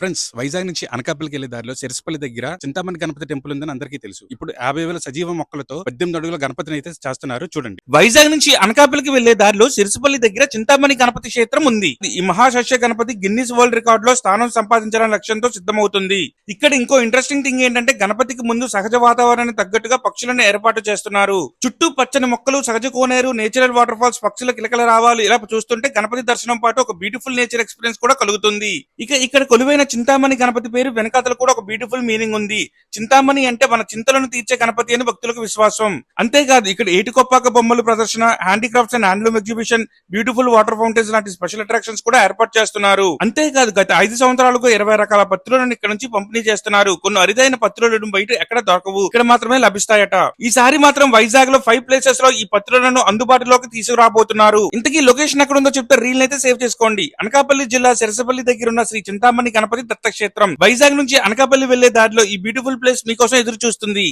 Friends, Vizag నుంచి అనకాపల్లికి వెళ్లే దారిలో సిరసపల్లి దగ్గర చింతామణి గణపతి టెంపుల్ ఉందని అందరికీ తెలుసు. ఇప్పుడు 50,000 సజీవ మొక్కలతో 18 అడుగుల గణపతిని అయితే చేస్తున్నారు చూడండి. వైజాగ్ నుంచి అనకాపల్లికి వెళ్లే దారిలో సిరసపల్లి దగ్గర చింతామణి గణపతి క్షేత్రం ఉంది. ఈ మహాశస్య గణపతి గిన్నిస్ వరల్డ్ రికార్డ్ లో స్థానం సంపాదించాలనే లక్ష్యంతో సిద్ధమవుతుంది. ఇక్కడ ఇంకో ఇంట్రెస్టింగ్ థింగ్ ఏంటంటే గణపతికి ముందు సహజ వాతావరణానికి తగ్గట్టుగా పక్షులను ఏర్పాటు చేస్తున్నారు. చుట్టూ పచ్చని మొక్కలు, సహజ కోనేరు, నేచురల్ వాటర్ ఫాల్స్, పక్షుల కిలకల రావాలి ఇలా చూస్తుంటే గణపతి దర్శనం పాటు ఒక బ్యూటిఫుల్ నేచర్ ఎక్స్పీరియన్స్ కూడా కలుగుతుంది. ఇక ఇక్కడ కొలువైన చింతామణి గణపతి పేరు వెనకాతల కూడా ఒక బ్యూటిఫుల్ మీనింగ్ ఉంది. చింతామణి అంటే మన చింతలను తీర్చే గణపతి అని భక్తులకు విశ్వాసం. అంతేకాదు ఇక్కడ ఏటికొప్పాక బొమ్మలు ప్రదర్శన, handicrafts and handloom exhibition, beautiful water fountains లాంటి స్పెషల్ అట్రాక్షన్స్ కూడా ఏర్పాటు చేస్తున్నారు. అంతేకాదు గత 5 సంవత్సరాలకు 20 రకాల పత్రులను ఇక్కడ నుంచి పంపిణీ చేస్తున్నారు. కొన్ని అరుదైన పత్రులను బయట ఎక్కడ దొరకవు, ఇక్కడ మాత్రమే లభిస్తాయట. ఈసారి మాత్రం వైజాగ్ లో 5 ప్లేసెస్ లో ఈ పత్రులను అందుబాటులోకి తీసుకురాబోతున్నారు. ఇంతకీ లొకేషన్ ఎక్కడ ఉందో చెప్తే రీల్ అయితే సేవ్ చేసుకోండి. అనకాపల్లి జిల్లా సిరసపల్లి దగ్గర ఉన్న శ్రీ చింతామణి గణపతి దత్తక్షేత్రం. వైజాగ్ నుంచి అనకాపల్లి వెళ్లే దారిలో ఈ బ్యూటిఫుల్ ప్లేస్ మీకోసం ఎదురు చూస్తుంది.